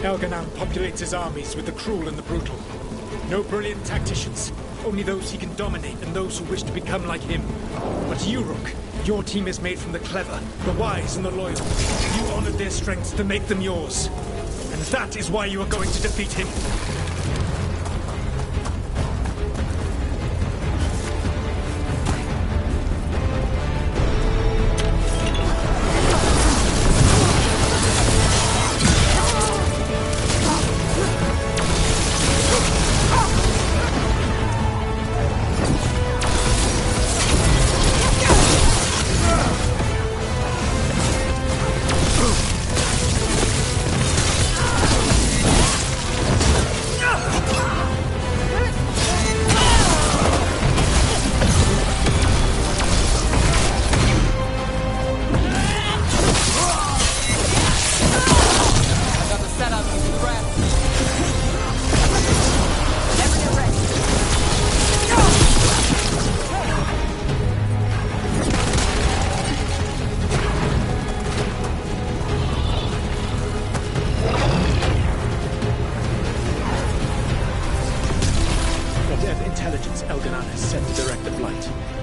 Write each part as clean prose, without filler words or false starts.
Elganan populates his armies with the cruel and the brutal. No brilliant tacticians, only those he can dominate and those who wish to become like him. But you, Rook, your team is made from the clever, the wise and the loyal. You honored their strengths to make them yours. And that is why you are going to defeat him.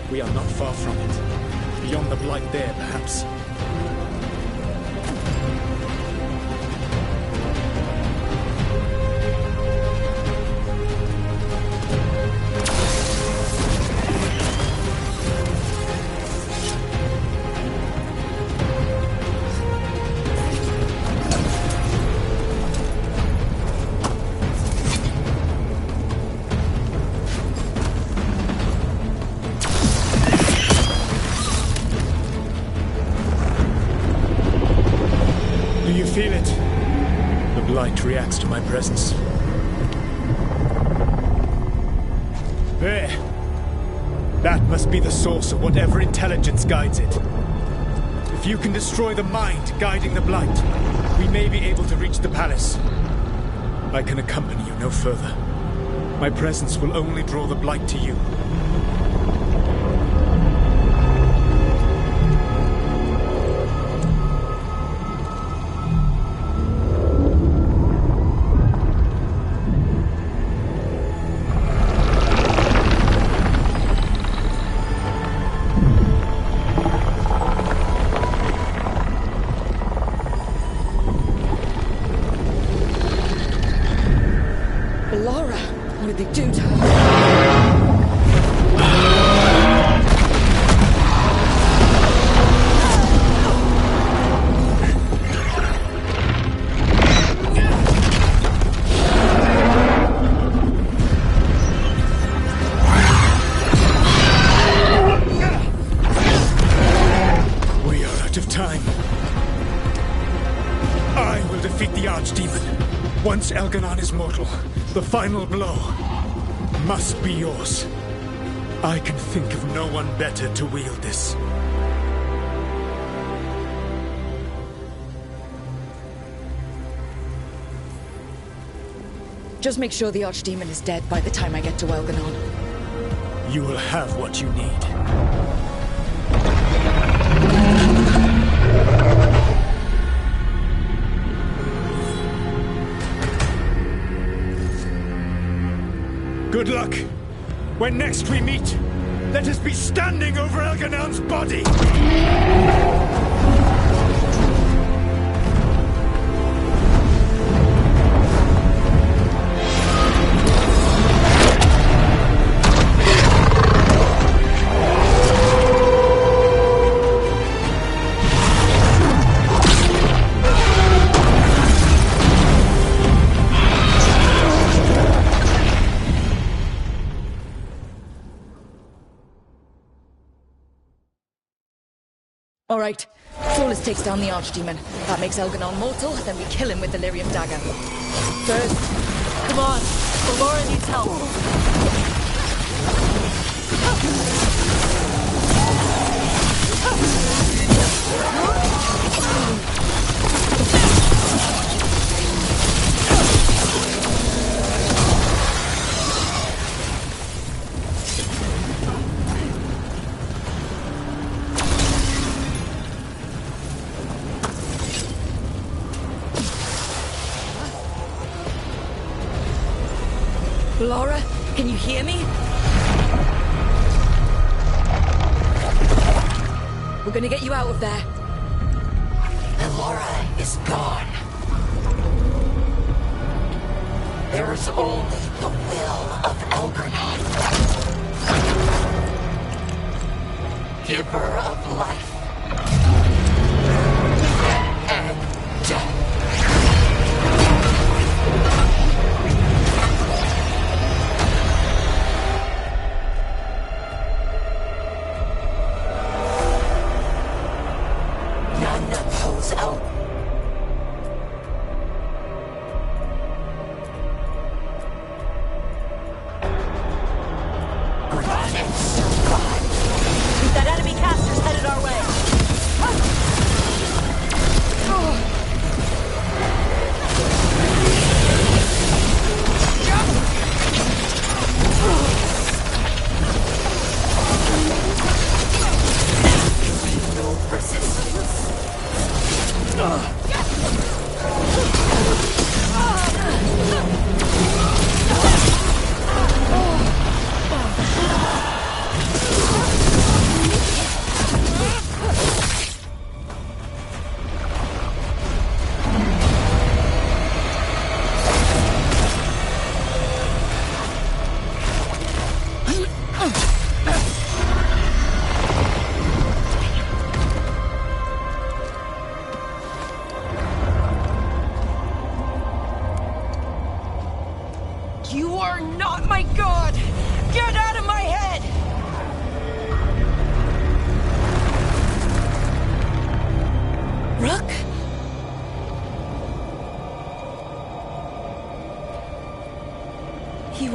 We are not far from it. Beyond the blight there, perhaps. Feel it. The blight reacts to my presence. There. That must be the source of whatever intelligence guides it. If you can destroy the mind guiding the blight, we may be able to reach the palace. I can accompany you no further. My presence will only draw the blight to you. What did they do to her? We are out of time. I will defeat the Archdemon. Once Elganan is mortal, the final blow must be yours. I can think of no one better to wield this. Just make sure the Archdemon is dead by the time I get to Elganon. You will have what you need. Good luck. When next we meet, let us be standing over Elganan's body! All right. Solus takes down the Archdemon. That makes Elganon mortal, then we kill him with the Lyrium dagger. First, come on. Laura needs help. Laura, can you hear me? We're gonna get you out of there. Laura is gone. There is only the will of Algernon. Giver of life. And death. None knows out. That enemy caster's headed our way. No resistance. You are not my god! Get out of my head! Rook? He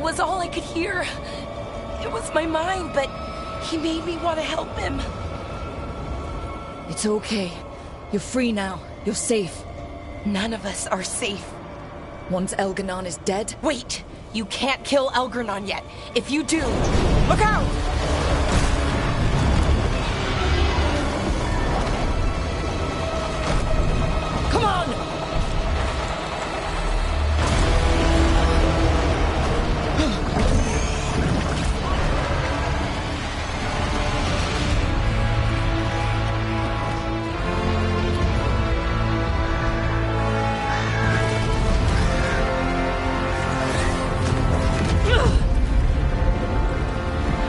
was all I could hear. It was my mind, but he made me want to help him. It's okay. You're free now. You're safe. None of us are safe. Once Elganon is dead... Wait! You can't kill Algernon yet. If you do, look out! Come on!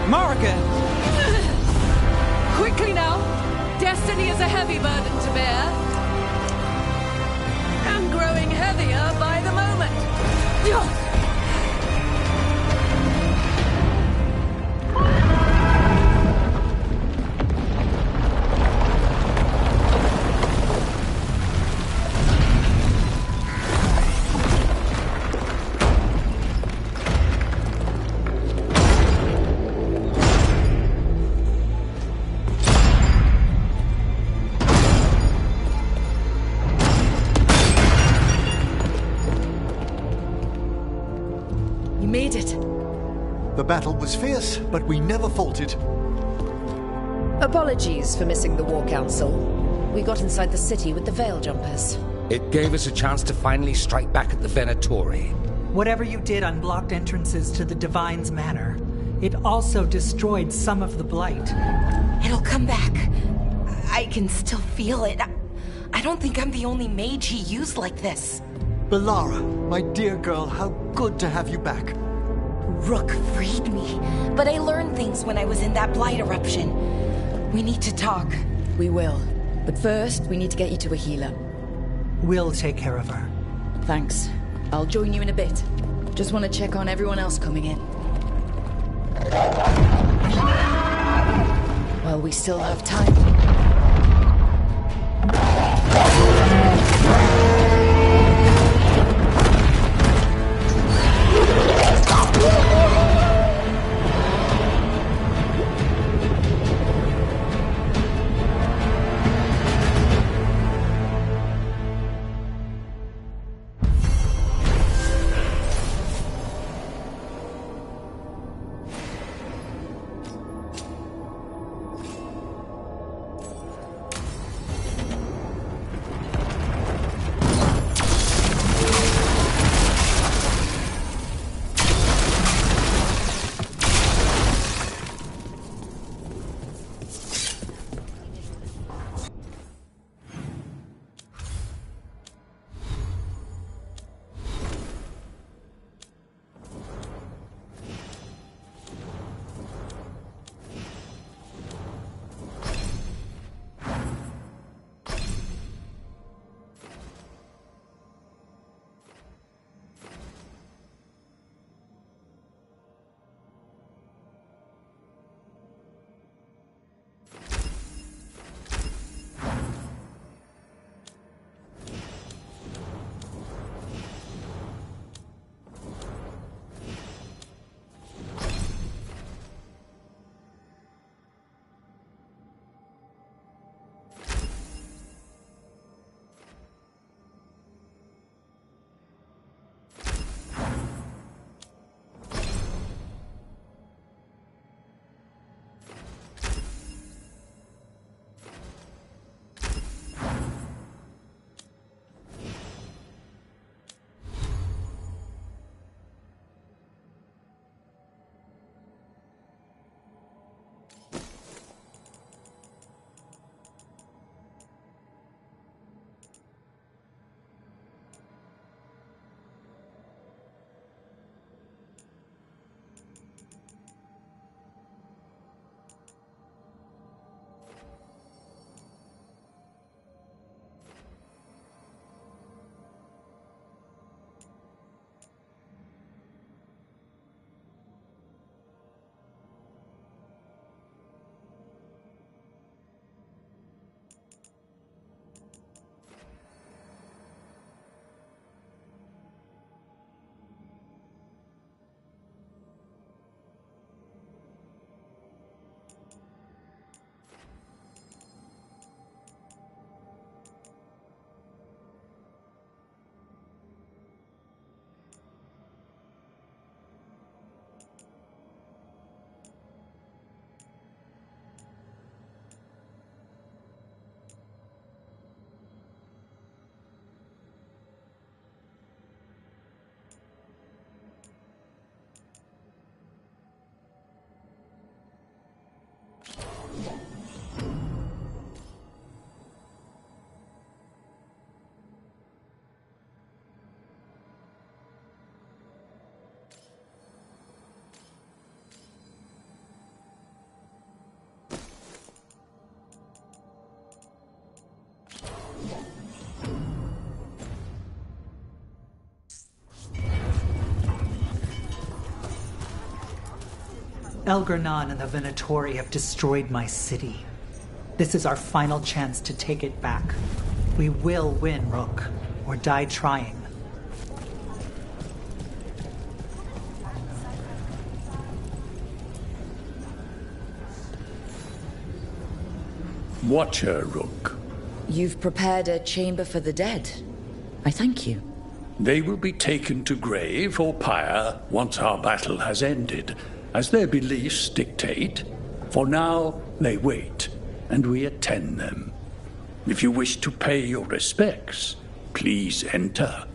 Morrigan! Quickly now! Destiny is a heavy burden to bear. And growing heavier by the moment. You made it. The battle was fierce, but we never faltered. Apologies for missing the War Council. We got inside the city with the Veil Jumpers. It gave us a chance to finally strike back at the Venatori. Whatever you did unblocked entrances to the Divine's Manor. It also destroyed some of the Blight. It'll come back. I can still feel it. I don't think I'm the only mage he used like this. Belara, my dear girl, how good to have you back. Rook freed me, but I learned things when I was in that Blight eruption. We need to talk. We will. But first, we need to get you to a healer. We'll take care of her. Thanks. I'll join you in a bit. Just want to check on everyone else coming in. Well, we still have time. Elgernon and the Venatori have destroyed my city. This is our final chance to take it back. We will win, Rook, or die trying. Watcher, Rook. You've prepared a chamber for the dead. I thank you. They will be taken to grave or pyre once our battle has ended, as their beliefs dictate. For now, they wait, and we attend them. If you wish to pay your respects, please enter.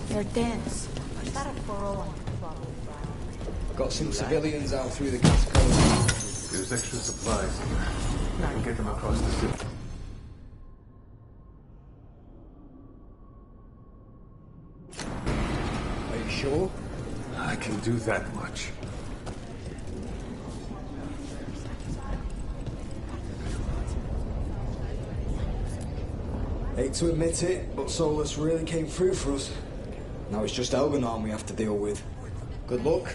They're dense. Got some civilians out through the catacombs. There's extra supplies here. I can get them across the city. Are you sure? I can do that much. Hate to admit it, but Solus really came through for us. Now it's just Elganon we have to deal with. Good luck.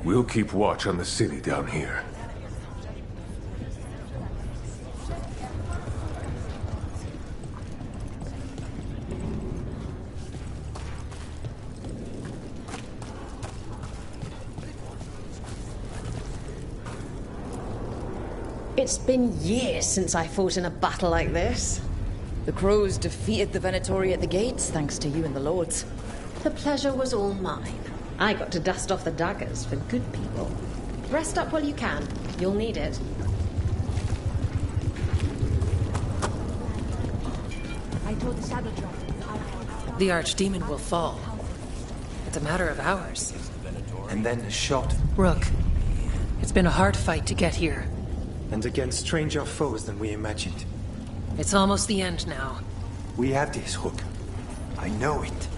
We'll keep watch on the city down here. It's been years since I fought in a battle like this. The Crows defeated the Venatori at the gates, thanks to you and the Lords. The pleasure was all mine. I got to dust off the daggers for good people. Rest up while you can. You'll need it. The Archdemon will fall. It's a matter of hours. And then a shot. Rook, it's been a hard fight to get here. And against stranger foes than we imagined. It's almost the end now. We have this, Rook. I know it.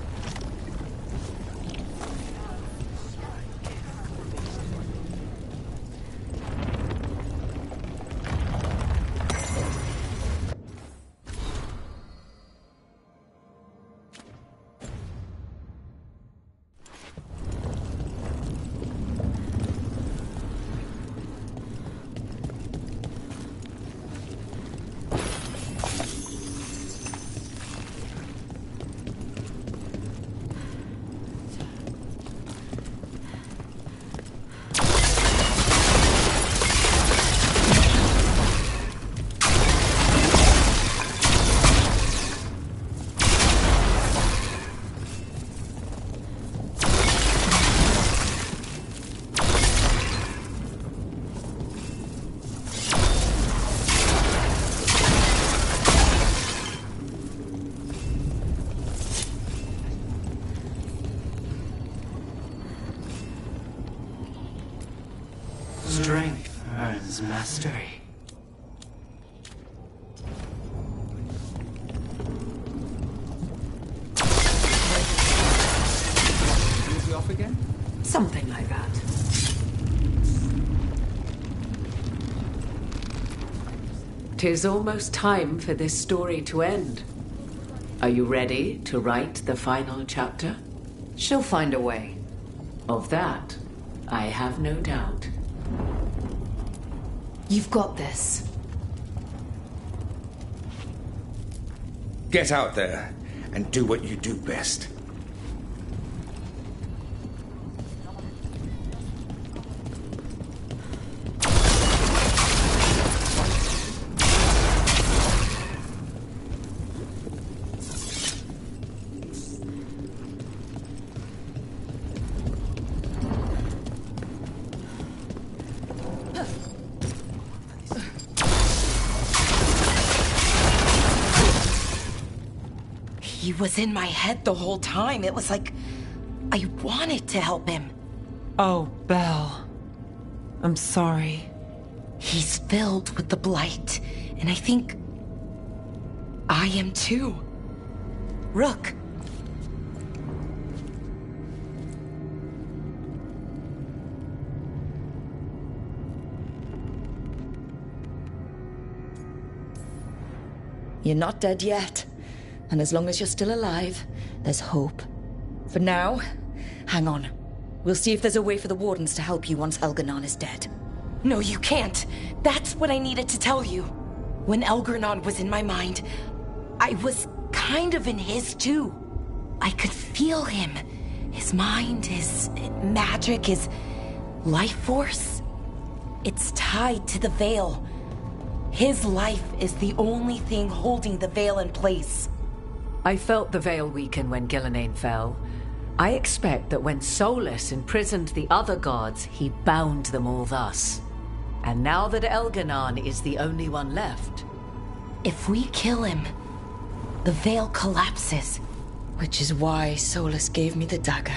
Strength earns mastery. Is he off again? Something like that. "'Tis almost time for this story to end. Are you ready to write the final chapter? She'll find a way. Of that, I have no doubt. You've got this. Get out there and do what you do best. He was in my head the whole time. It was like I wanted to help him. Oh, Belle. I'm sorry. He's filled with the blight, and I think I am too. Rook. You're not dead yet. And as long as you're still alive, there's hope. For now, hang on. We'll see if there's a way for the Wardens to help you once Elganon is dead. No, you can't. That's what I needed to tell you. When Elganon was in my mind, I was kind of in his too. I could feel him. His mind, his magic, his life force. It's tied to the Veil. His life is the only thing holding the Veil in place. I felt the Veil weaken when Gillenane fell. I expect that when Solus imprisoned the other gods, he bound them all thus. And now that Elganon is the only one left... If we kill him, the Veil collapses. Which is why Solus gave me the dagger.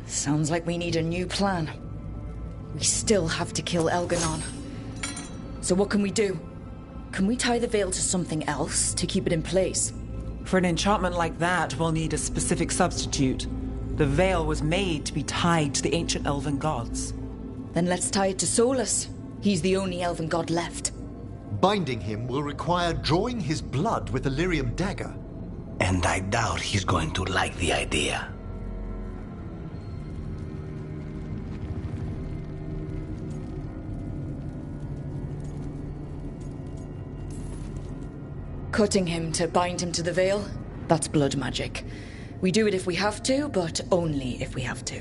Sounds like we need a new plan. We still have to kill Elganon. So what can we do? Can we tie the Veil to something else to keep it in place? For an enchantment like that, we'll need a specific substitute. The Veil was made to be tied to the ancient elven gods. Then let's tie it to Solus. He's the only elven god left. Binding him will require drawing his blood with a lyrium dagger. And I doubt he's going to like the idea. Cutting him to bind him to the Veil? That's blood magic. We do it if we have to, but only if we have to.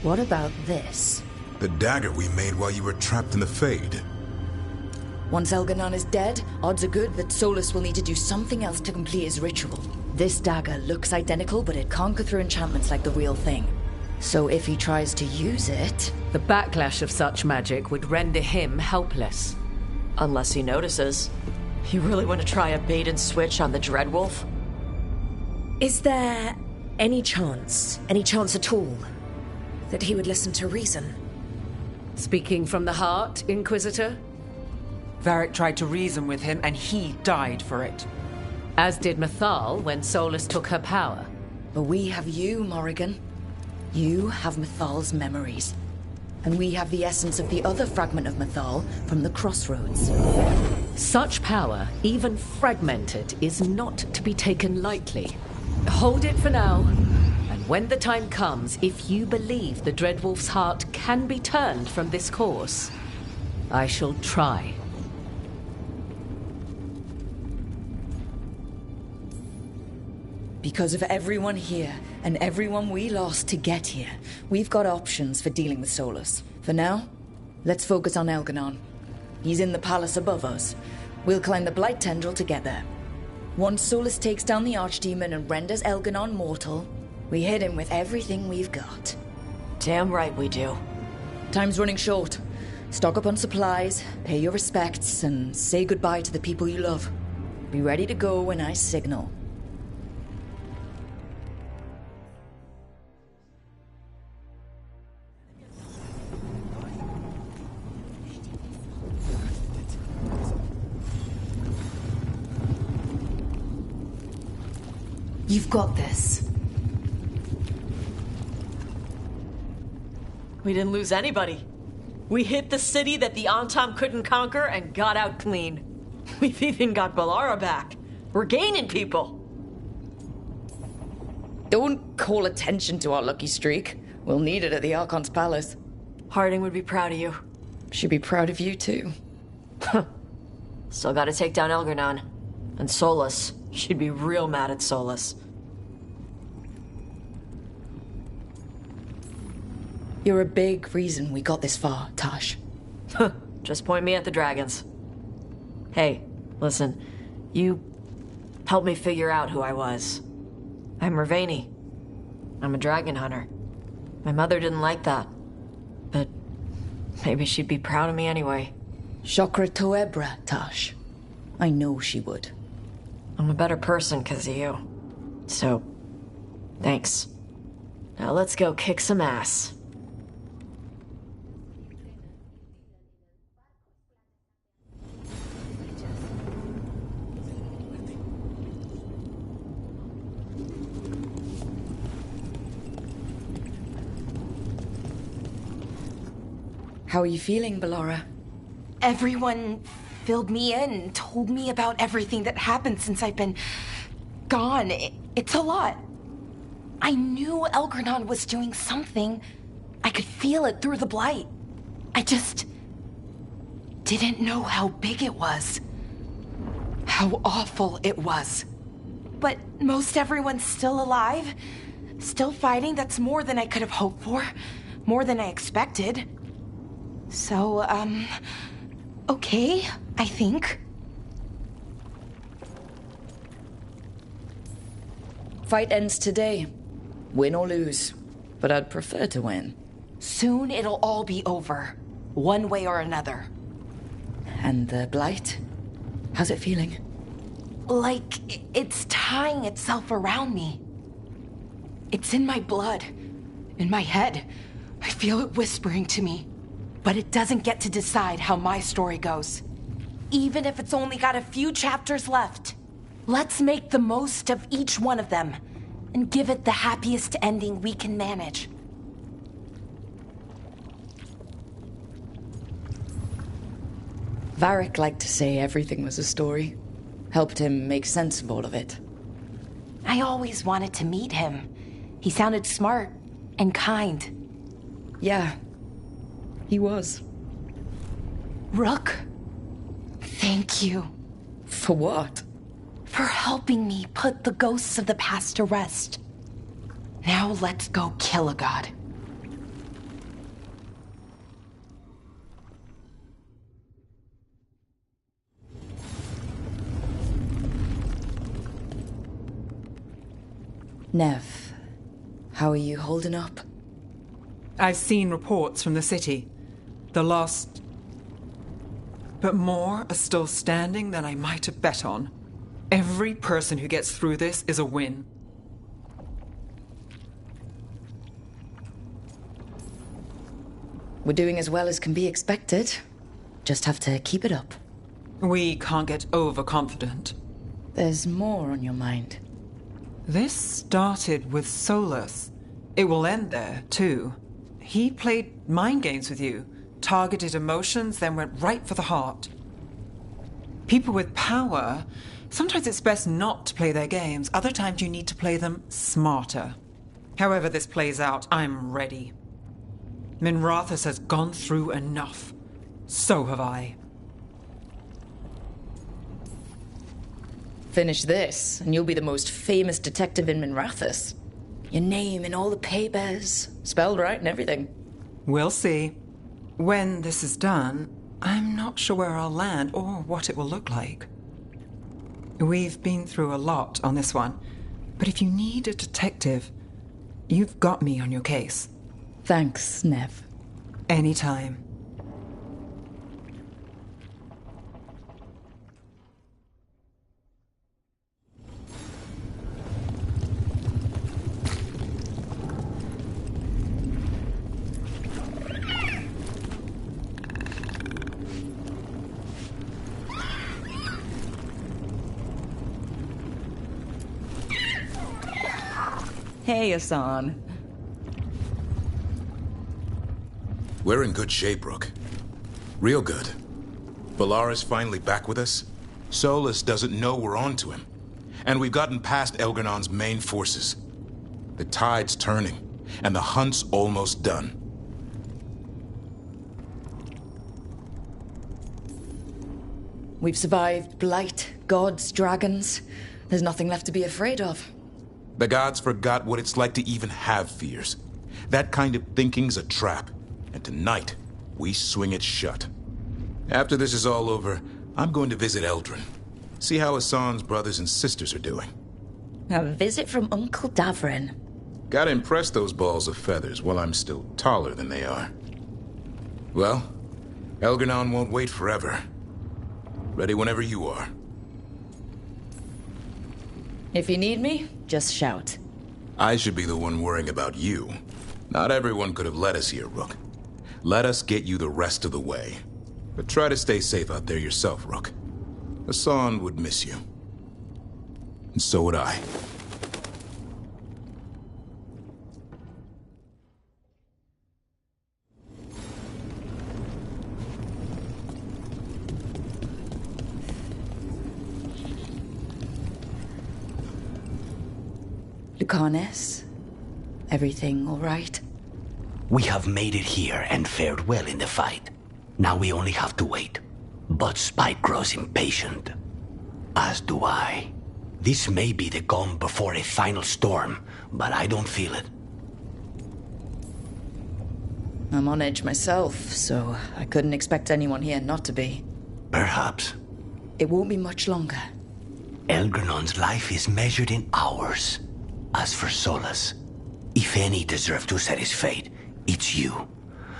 What about this? The dagger we made while you were trapped in the Fade. Once Elganon is dead, odds are good that Solus will need to do something else to complete his ritual. This dagger looks identical, but it can't go through enchantments like the real thing. So if he tries to use it... The backlash of such magic would render him helpless. Unless he notices. You really want to try a bait and switch on the Dreadwolf? Is there any chance at all, that he would listen to reason? Speaking from the heart, Inquisitor? Varric tried to reason with him, and he died for it. As did Mythal when Solus took her power. But we have you, Morrigan. You have Mythal's memories. And we have the essence of the other fragment of Mythal from the Crossroads. Such power, even fragmented, is not to be taken lightly. Hold it for now. And when the time comes, if you believe the Dreadwolf's heart can be turned from this course, I shall try. Because of everyone here, and everyone we lost to get here, we've got options for dealing with Solus. For now, let's focus on Elganon. He's in the palace above us. We'll climb the Blight Tendril together. Once Solus takes down the Archdemon and renders Elganon mortal, we hit him with everything we've got. Damn right we do. Time's running short. Stock up on supplies, pay your respects, and say goodbye to the people you love. Be ready to go when I signal. You've got this. We didn't lose anybody. We hit the city that the Antam couldn't conquer and got out clean. We've even got Balara back. We're gaining people. Don't call attention to our lucky streak. We'll need it at the Archon's palace. Harding would be proud of you. She'd be proud of you, too. Still gotta take down Elgernon. And Solus. She'd be real mad at Solus. You're a big reason we got this far, Tash. Just point me at the dragons. Hey, listen. You helped me figure out who I was. I'm Mervani. I'm a dragon hunter. My mother didn't like that. But maybe she'd be proud of me anyway. Chakra Toebra, Tash. I know she would. I'm a better person because of you. So, thanks. Now let's go kick some ass. How are you feeling, Balara? Everyone filled me in and told me about everything that happened since I've been gone. It's a lot. I knew Elgernon was doing something. I could feel it through the blight. I just didn't know how big it was. How awful it was. But most everyone's still alive. Still fighting. That's more than I could have hoped for. More than I expected. So, okay, I think. Fight ends today. Win or lose. But I'd prefer to win. Soon it'll all be over. One way or another. And the blight? How's it feeling? Like it's tying itself around me. It's in my blood. In my head. I feel it whispering to me. But it doesn't get to decide how my story goes. Even if it's only got a few chapters left. Let's make the most of each one of them. And give it the happiest ending we can manage. Varric liked to say everything was a story. Helped him make sense of all of it. I always wanted to meet him. He sounded smart and kind. Yeah. He was. Rook, thank you. For what? For helping me put the ghosts of the past to rest. Now let's go kill a god. Nev, how are you holding up? I've seen reports from the city. The lost... But more are still standing than I might have bet on. Every person who gets through this is a win. We're doing as well as can be expected. Just have to keep it up. We can't get overconfident. There's more on your mind. This started with Solus. It will end there, too. He played mind games with you, targeted emotions, then went right for the heart. People with power, sometimes it's best not to play their games. Other times you need to play them smarter. However this plays out, I'm ready. Minrathous has gone through enough. So have I. Finish this, and you'll be the most famous detective in Minrathous. Your name in all the papers, spelled right and everything. We'll see. When this is done, I'm not sure where I'll land or what it will look like. We've been through a lot on this one, but if you need a detective, you've got me on your case. Thanks, Nev. Anytime. Hey, Asan. We're in good shape, Rook. Real good. Valara's finally back with us. Solus doesn't know we're on to him. And we've gotten past Elgernon's main forces. The tide's turning, and the hunt's almost done. We've survived Blight, gods, dragons. There's nothing left to be afraid of. The gods forgot what it's like to even have fears. That kind of thinking's a trap, and tonight, we swing it shut. After this is all over, I'm going to visit Eldrin. See how Hassan's brothers and sisters are doing. A visit from Uncle Davrin. Gotta impress those balls of feathers while I'm still taller than they are. Well, Elgernon won't wait forever. Ready whenever you are. If you need me, just shout. I should be the one worrying about you. Not everyone could have led us here, Rook. Let us get you the rest of the way. But try to stay safe out there yourself, Rook. Hassan would miss you. And so would I. Lucanus, everything all right? We have made it here and fared well in the fight. Now we only have to wait. But Spike grows impatient. As do I. This may be the calm before a final storm, but I don't feel it. I'm on edge myself, so I couldn't expect anyone here not to be. Perhaps. It won't be much longer. Elgernon's life is measured in hours. As for Solus, if any deserve to set his fate, it's you.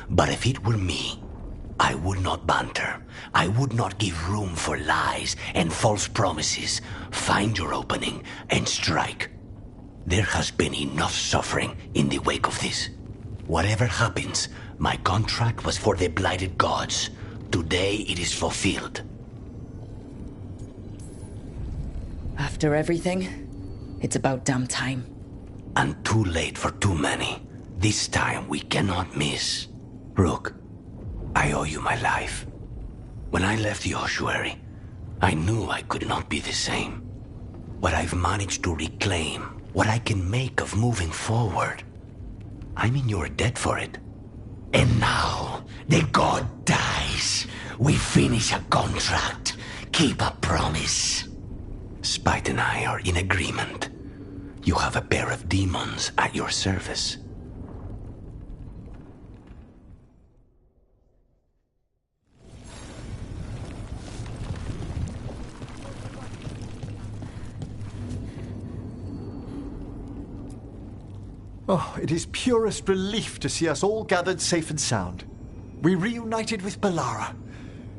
But if it were me, I would not banter. I would not give room for lies and false promises. Find your opening and strike. There has been enough suffering in the wake of this. Whatever happens, my contract was for the blighted gods. Today it is fulfilled. After everything, it's about damn time. And too late for too many. This time we cannot miss. Rook, I owe you my life. When I left the ossuary, I knew I could not be the same. What I've managed to reclaim, what I can make of moving forward, I'm in your debt for it. And now, the god dies. We finish a contract, keep a promise. Spite and I are in agreement. You have a pair of demons at your service. Oh, it is purest relief to see us all gathered safe and sound. We reunited with Balara.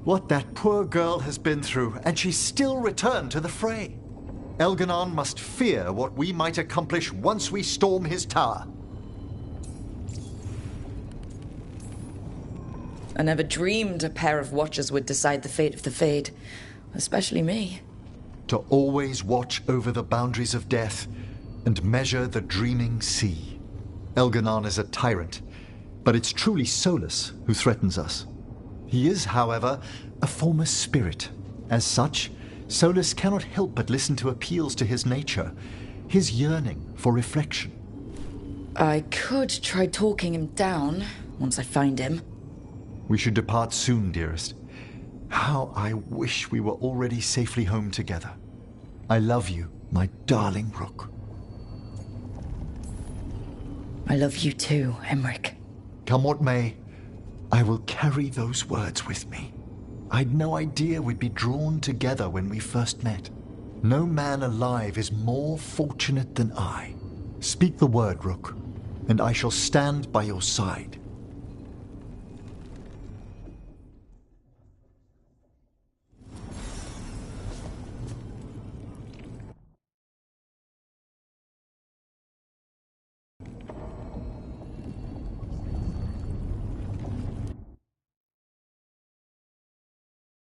What that poor girl has been through, and she's still returned to the fray. Elgernon must fear what we might accomplish once we storm his tower. I never dreamed a pair of watchers would decide the fate of the Fade. Especially me. To always watch over the boundaries of death and measure the dreaming sea. Elgernon is a tyrant, but it's truly Solus who threatens us. He is, however, a former spirit. As such, Solus cannot help but listen to appeals to his nature, his yearning for reflection. I could try talking him down once I find him. We should depart soon, dearest. How I wish we were already safely home together. I love you, my darling Rook. I love you too, Emmerich. Come what may, I will carry those words with me. I'd no idea we'd be drawn together when we first met. No man alive is more fortunate than I. Speak the word, Rook, and I shall stand by your side.